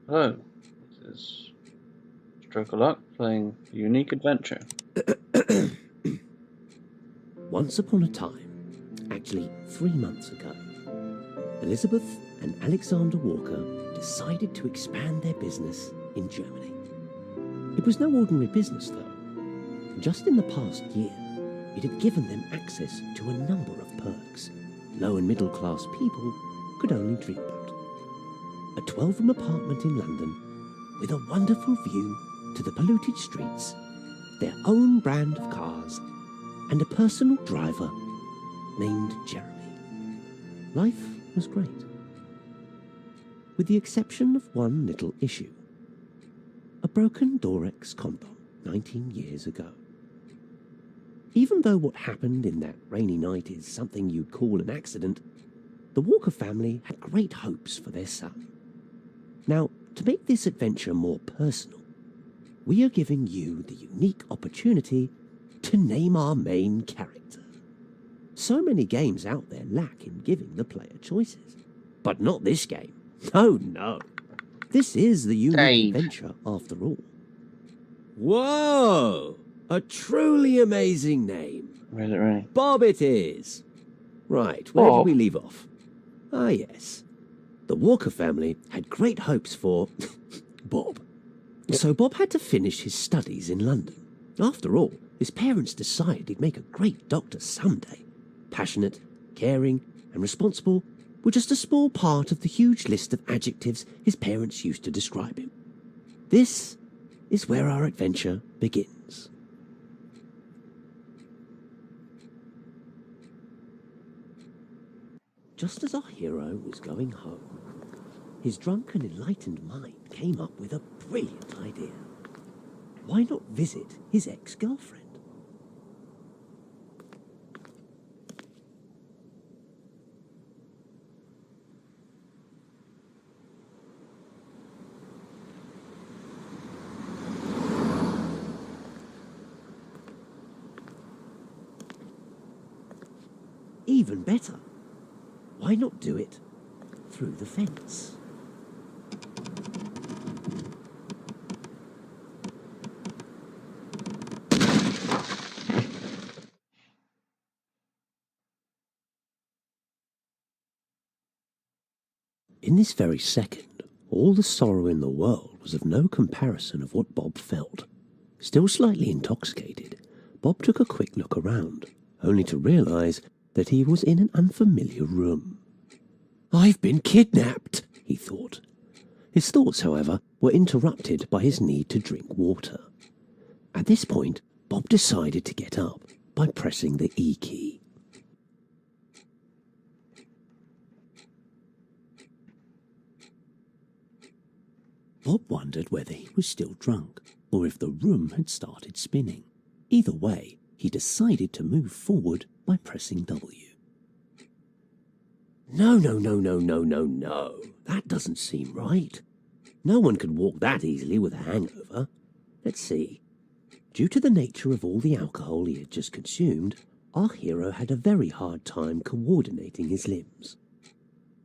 Hello, this is Oluck playing Unique Adventure. Once upon a time, actually 3 months ago, Elizabeth and Alexander Walker decided to expand their business in Germany. It was no ordinary business, though. Just in the past year, it had given them access to a number of perks low and middle class people could only dream about. A 12-room apartment in London with a wonderful view to the polluted streets, their own brand of cars, and a personal driver named Jeremy. Life was great, with the exception of one little issue: a broken Dorex condom 19 years ago. Even though what happened in that rainy night is something you'd call an accident, the Walker family had great hopes for their son. Now, to make this adventure more personal, we are giving you the unique opportunity to name our main character. So many games out there lack in giving the player choices. But not this game. Oh no. This is the unique adventure after all. Whoa! A truly amazing name. Where's it really? Bob it is. Right, where did we leave off? Ah yes. The Walker family had great hopes for Bob. So Bob had to finish his studies in London. After all, his parents decided he'd make a great doctor someday. Passionate, caring, and responsible were just a small part of the huge list of adjectives his parents used to describe him. This is where our adventure begins. Just as our hero was going home, his drunk and enlightened mind came up with a brilliant idea. Why not visit his ex-girlfriend? Even better, why not do it through the fence? In this very second, all the sorrow in the world was of no comparison of what Bob felt. Still slightly intoxicated, Bob took a quick look around, only to realise that he was in an unfamiliar room. "I've been kidnapped," he thought. His thoughts, however, were interrupted by his need to drink water. At this point, Bob decided to get up by pressing the E key. Bob wondered whether he was still drunk, or if the room had started spinning. Either way, he decided to move forward by pressing W. No. That doesn't seem right. No one could walk that easily with a hangover. Let's see. Due to the nature of all the alcohol he had just consumed, our hero had a very hard time coordinating his limbs.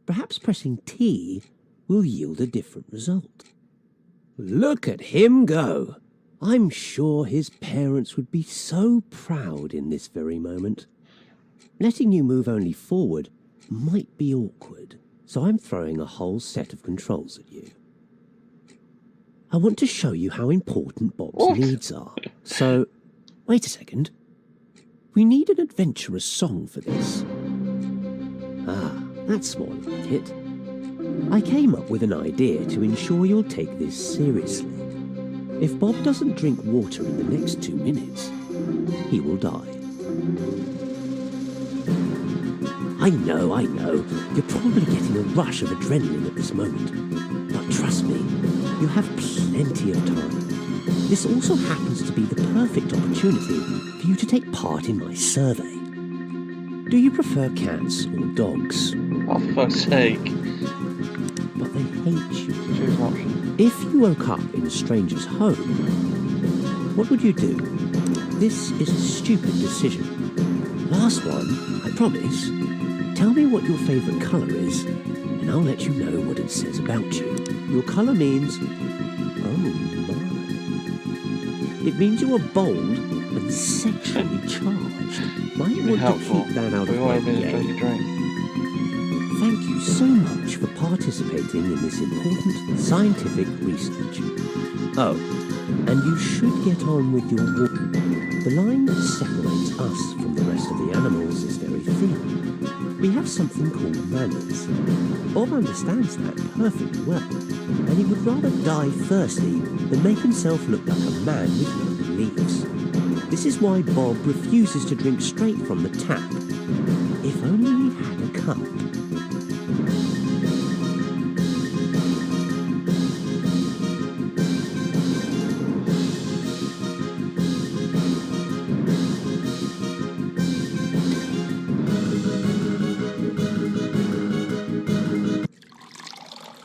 Perhaps pressing T will yield a different result. Look at him go! I'm sure his parents would be so proud in this very moment. Letting you move only forward might be awkward, so I'm throwing a whole set of controls at you. I want to show you how important Bob's needs are. So, wait a second. We need an adventurous song for this. Ah, that's more like it. I came up with an idea to ensure you'll take this seriously. If Bob doesn't drink water in the next 2 minutes, he will die. I know. You're probably getting a rush of adrenaline at this moment. But trust me, you have plenty of time. This also happens to be the perfect opportunity for you to take part in my survey. Do you prefer cats or dogs? Oh, for fuck's sake. But they hate you. Choose an option. If you woke up in a stranger's home, what would you do? This is a stupid decision. Last one, I promise. Tell me what your favourite colour is, and I'll let you know what it says about you. Your colour means... Oh my. It means you are bold and sexually charged. Might Be want helpful. to keep that out We of want my to take a game. drink. Thank you so much for participating in this important scientific research. Oh, and you should get on with your walk. The line that separates us from the rest of the animals is very thin. We have something called manners. Bob understands that perfectly well, and he would rather die thirsty than make himself look like a man with no beliefs. This is why Bob refuses to drink straight from the tap. If only he had a cup.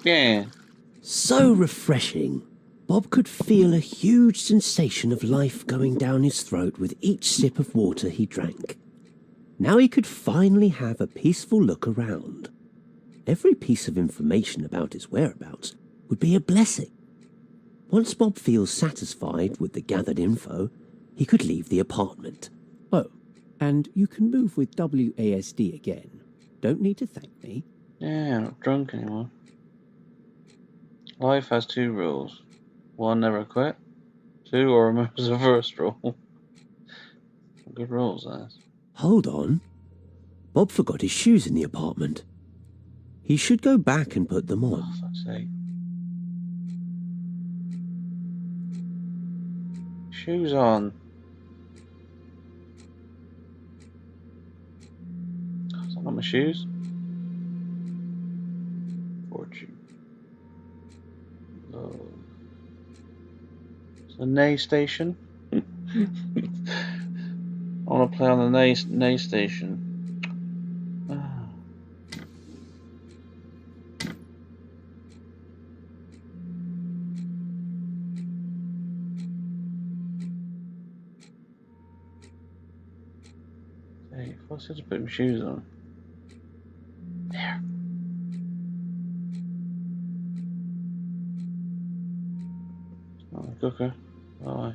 Yeah. So refreshing. Bob could feel a huge sensation of life going down his throat with each sip of water he drank. Now he could finally have a peaceful look around. Every piece of information about his whereabouts would be a blessing. Once Bob feels satisfied with the gathered info, he could leave the apartment. Oh, and you can move with WASD again. Don't need to thank me. Yeah, I'm not drunk anymore. Life has 2 rules. 1, never quit. 2, or remember the first rule. Good rules, that. Hold on. Bob forgot his shoes in the apartment. He should go back and put them on. Oh, fuck's sake. Shoes on. Is that not my shoes? Fortune. Oh. It's a Nay station. I want to play on the Nay station. Ah. Hey, if I was to put my shoes on. There. Not a cooker. Oh,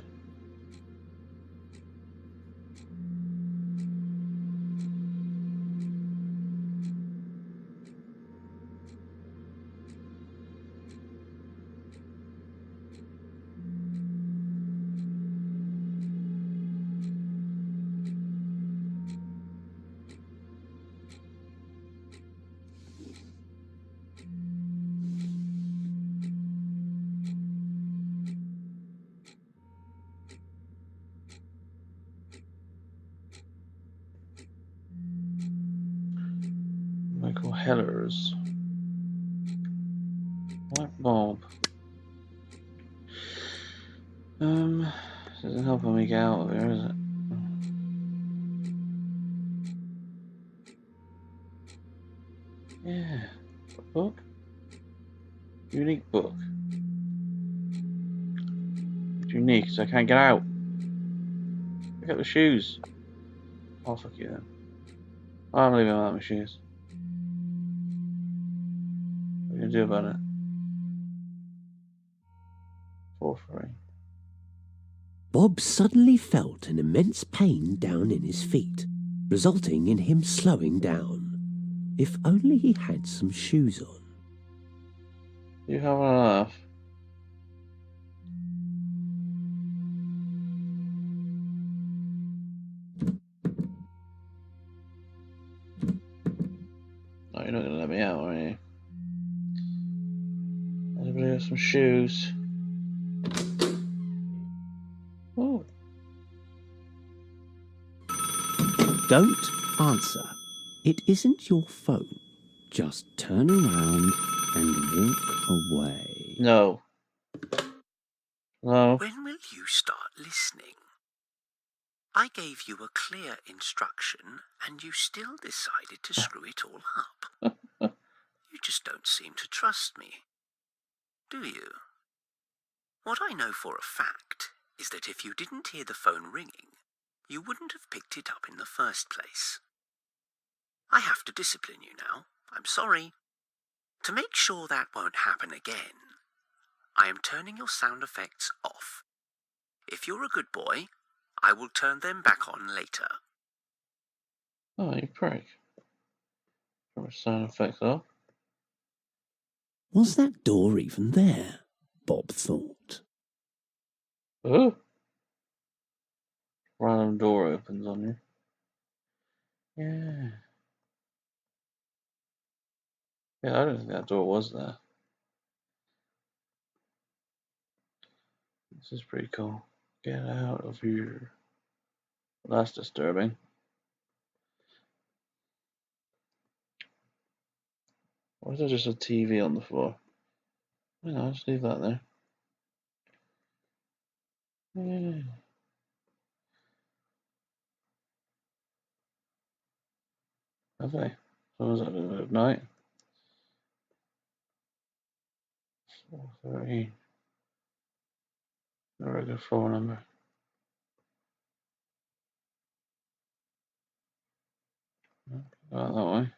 Michael Hellers. Black Bob. This isn't helping me get out of here, is it? Yeah. Book? Unique book. It's unique, so I can't get out. Pick up the shoes. Oh, fuck you then. I'm leaving without my shoes. What are you gonna do about it? 4 free. Bob suddenly felt an immense pain down in his feet, resulting in him slowing down. If only he had some shoes on. You have enough. No, you're not gonna let me out, are you? Anybody have some shoes? Oh. Don't answer. It isn't your phone. Just turn around and walk away. No. No. When will you start listening? I gave you a clear instruction and you still decided to screw it all up. You just don't seem to trust me, do you? What I know for a fact is that if you didn't hear the phone ringing, you wouldn't have picked it up in the first place. I have to discipline you now. I'm sorry. To make sure that won't happen again, I am turning your sound effects off. If you're a good boy, I will turn them back on later. Oh, you prick. Turn my sound effects off. Was that door even there? Bob thought. Oh! Random door opens on you. Yeah. Yeah, I don't think that door was there. This is pretty cool. Get out of here. Well, that's disturbing. Why is there just a TV on the floor? No, just leave that there. Yeah. Lovely. So was that a bit of night? 4:30. The regular floor number. Out that way.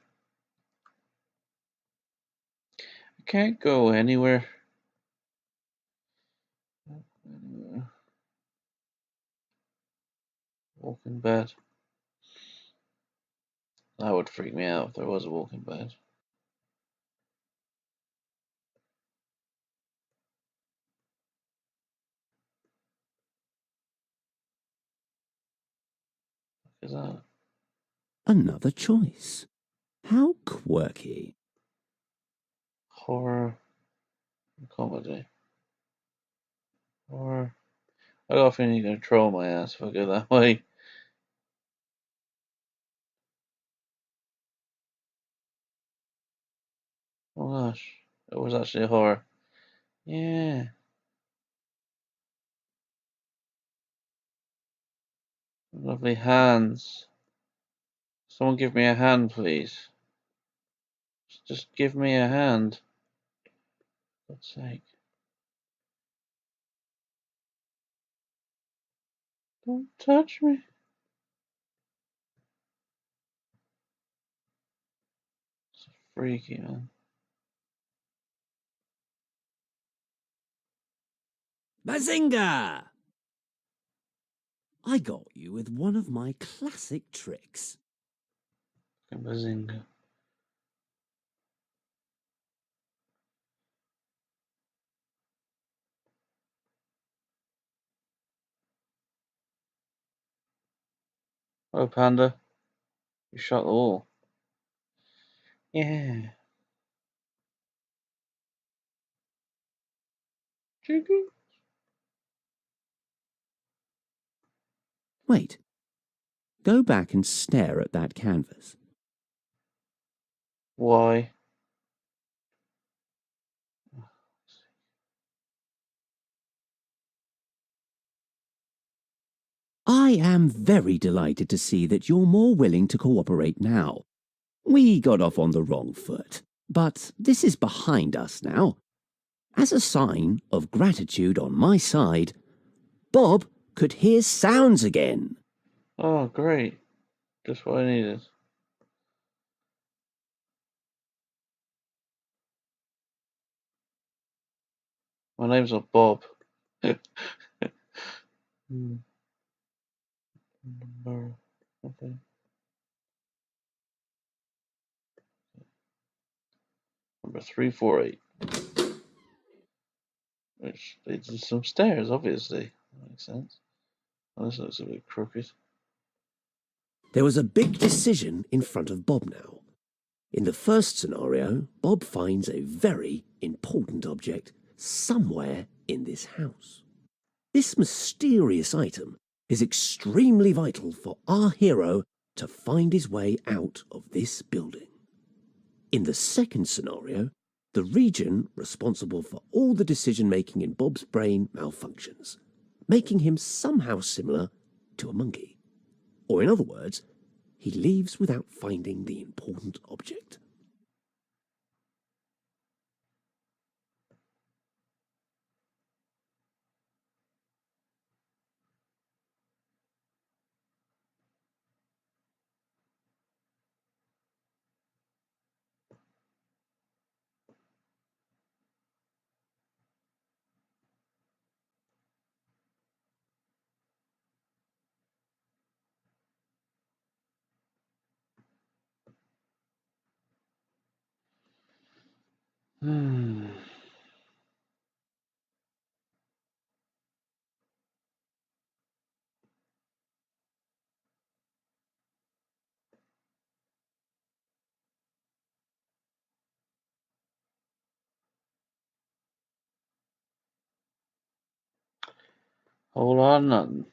I can't go anywhere. Walk in bed. That would freak me out if there was a walk-in bed. What is that? Another choice. How quirky. Horror comedy. Horror. I got a feeling you're gonna troll my ass if I go that way. Oh gosh. It was actually a horror. Yeah. Lovely hands. Someone give me a hand, please. Just give me a hand. For God's sake. Don't touch me. It's freaky, man. Bazinga! I got you with one of my classic tricks. Bazinga. Oh, Panda. You shot the wall. Yeah. Chicken. Wait. Go back and stare at that canvas. Why? I am very delighted to see that you're more willing to cooperate now. We got off on the wrong foot, but this is behind us now. As a sign of gratitude on my side, Bob could hear sounds again. Oh, great. Just what I needed. My name's not Bob. Number. Okay. Number 348. Which leads to some stairs, obviously. That makes sense. Oh, this looks a bit crooked. There was a big decision in front of Bob now. In the first scenario, Bob finds a very important object somewhere in this house. This mysterious item is extremely vital for our hero to find his way out of this building. In the second scenario, the region responsible for all the decision-making in Bob's brain malfunctions, making him somehow similar to a monkey. Or in other words, he leaves without finding the important object. Hmm. Whole lot of nothing.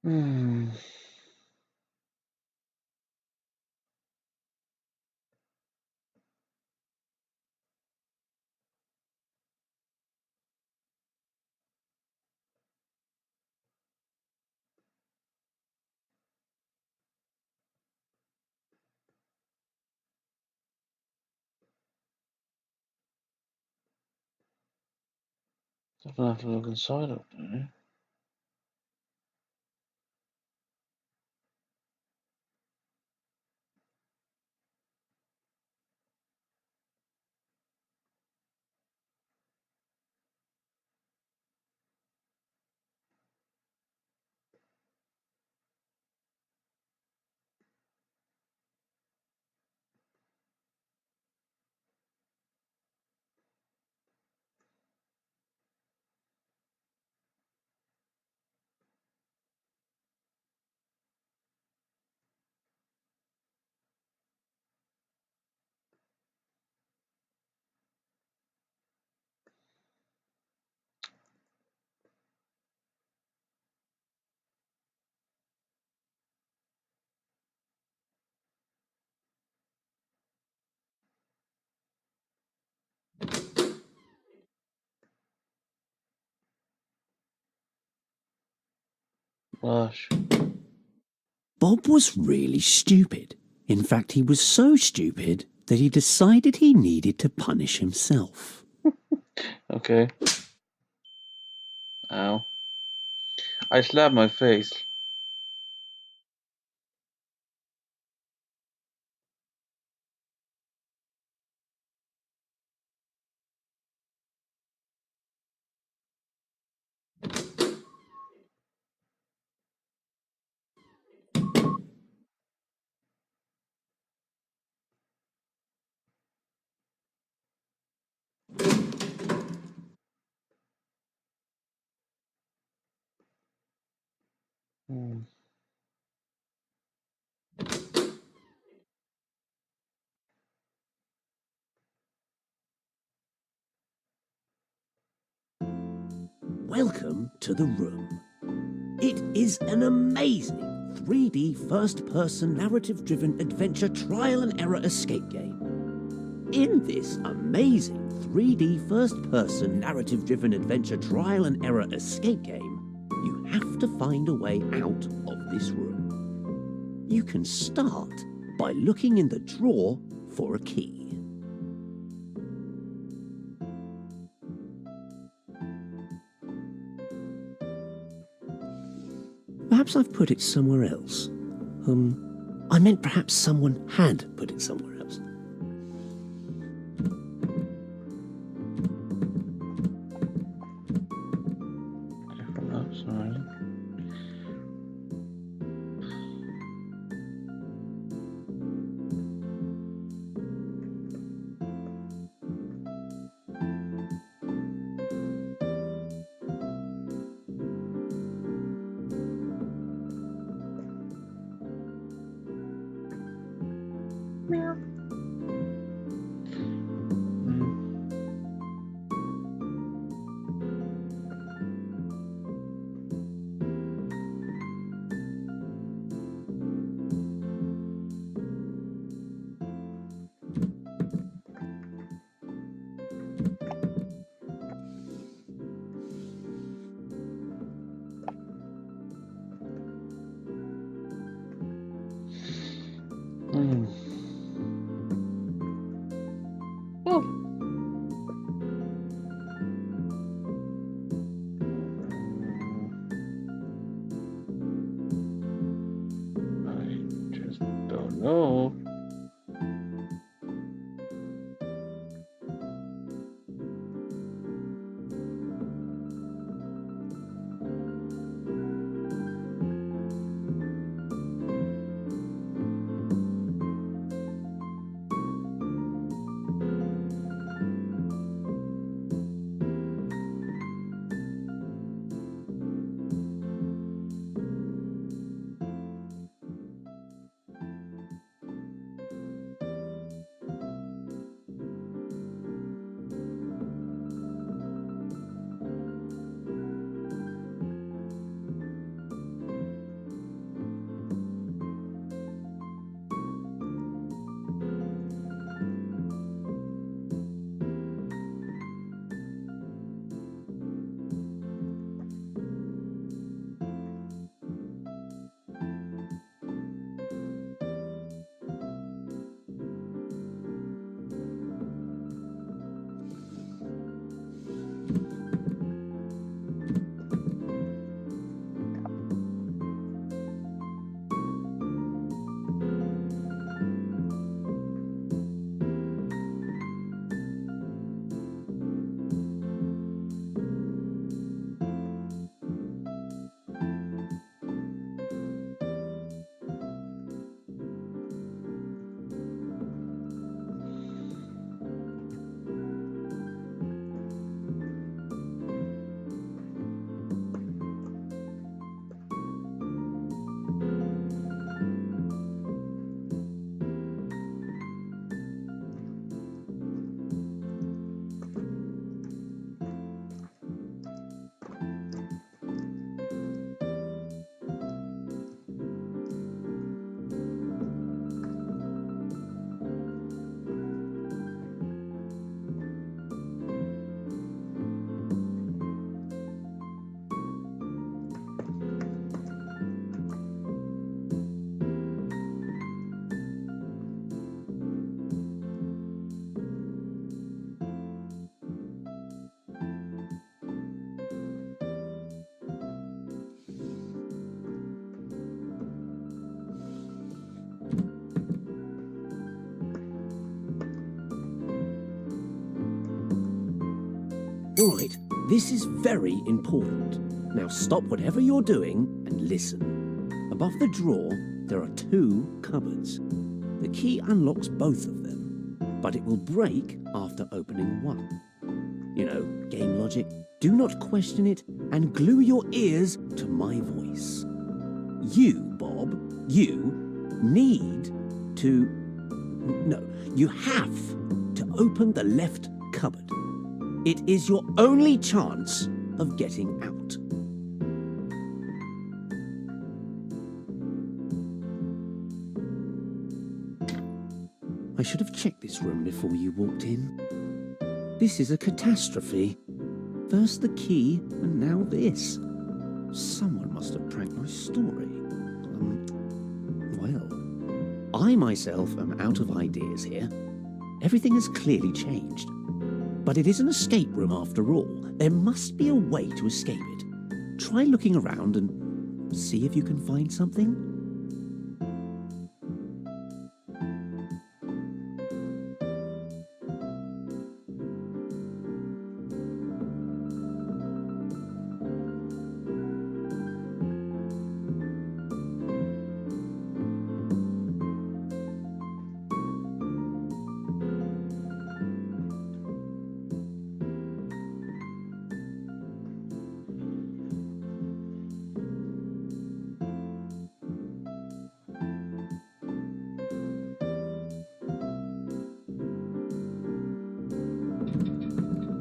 Hmm. Definitely have to look inside of it, don't Lush. Bob was really stupid. In fact, he was so stupid that he decided he needed to punish himself. Okay. Ow. I slapped my face. Hmm. Welcome to the room. It is an amazing 3D first-person narrative-driven adventure trial and error escape game. In this amazing 3D first-person narrative-driven adventure trial and error escape game, you have to find a way out of this room. You can start by looking in the drawer for a key. Perhaps I've put it somewhere else. I meant perhaps someone had put it somewhere else. Different notes, alright. Oh. I just don't know. All right, this is very important. Now stop whatever you're doing and listen. Above the drawer, there are 2 cupboards. The key unlocks both of them, but it will break after opening one. You know, game logic. Do not question it and glue your ears to my voice. You, Bob, you need to... No, you have to open the left cupboard. It is your only chance of getting out. I should have checked this room before you walked in. This is a catastrophe. First the key, and now this. Someone must have pranked my story. Well, I myself am out of ideas here. Everything has clearly changed. But it is an escape room after all. There must be a way to escape it. Try looking around and see if you can find something.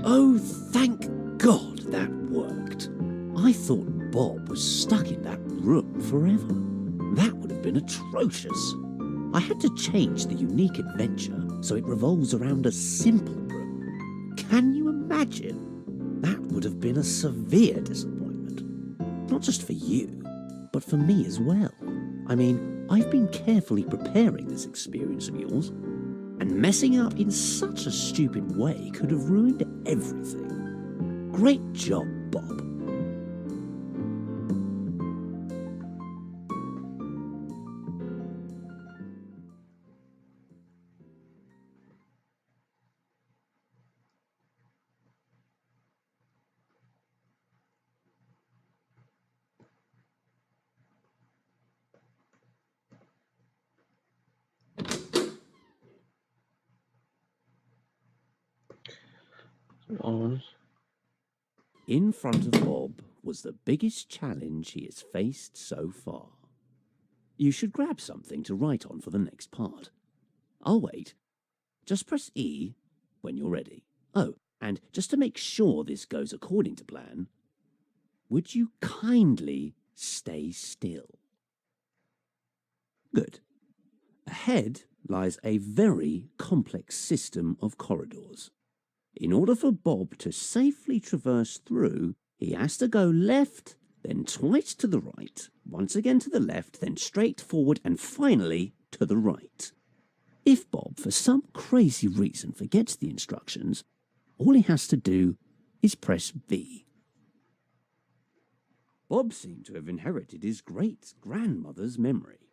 Oh, thank God that worked. I thought Bob was stuck in that room forever. That would have been atrocious. I had to change the unique adventure so it revolves around a simple room. Can you imagine? That would have been a severe disappointment. Not just for you, but for me as well. I mean, I've been carefully preparing this experience of yours. And messing up in such a stupid way could have ruined everything. Great job, Bob. On. In front of Bob was the biggest challenge he has faced so far. You should grab something to write on for the next part. I'll wait. Just press E when you're ready. Oh, and just to make sure this goes according to plan, would you kindly stay still? Good. Ahead lies a very complex system of corridors. In order for Bob to safely traverse through, he has to go left, then twice to the right, once again to the left, then straight forward, and finally to the right. If Bob, for some crazy reason, forgets the instructions, all he has to do is press V. Bob seemed to have inherited his great-grandmother's memory.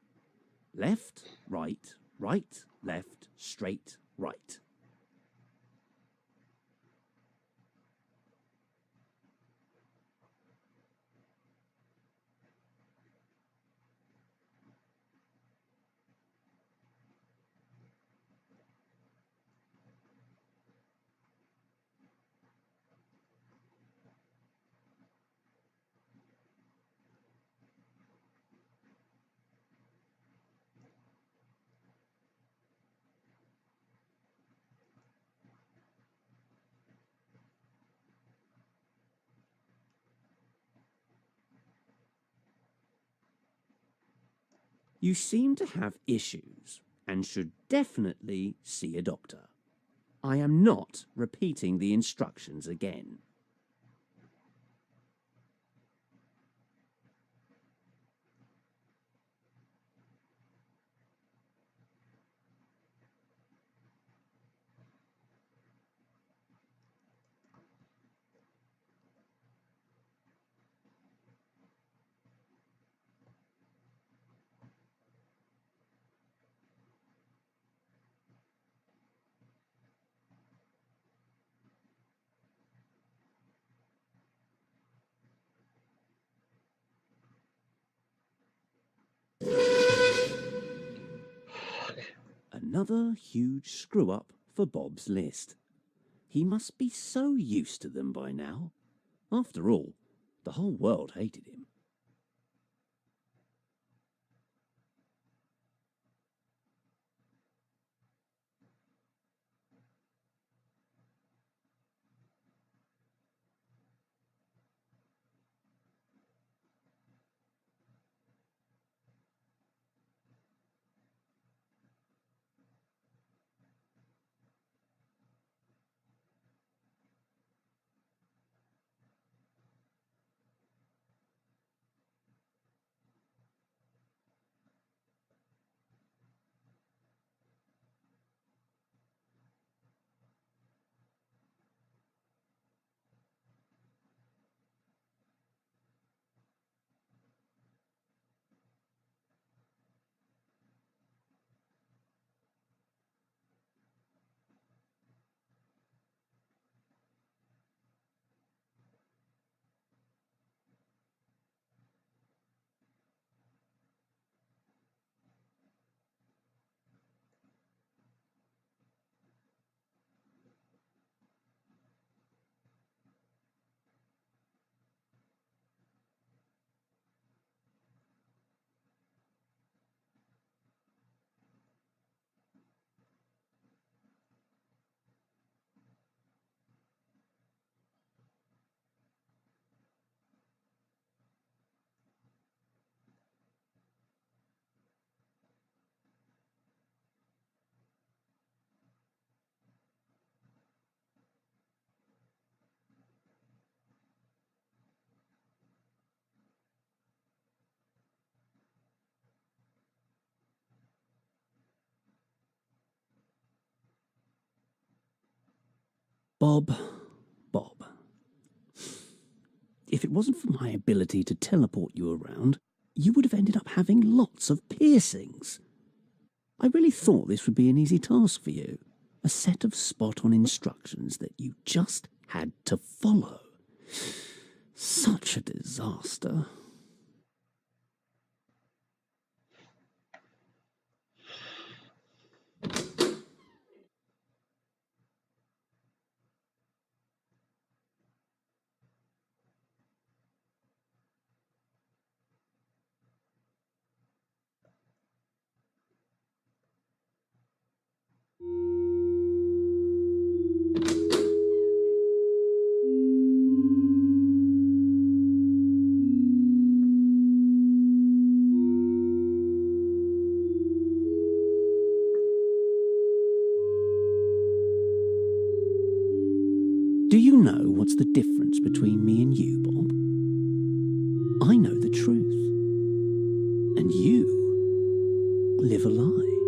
Left, right, right, left, straight, right. You seem to have issues and should definitely see a doctor. I am not repeating the instructions again. Another huge screw-up for Bob's list. He must be so used to them by now. After all, the whole world hated him. Bob. If it wasn't for my ability to teleport you around, you would have ended up having lots of piercings. I really thought this would be an easy task for you. A set of spot-on instructions that you just had to follow. Such a disaster. Do you know what's the difference between me and you, Bob? I know the truth. And you live a lie.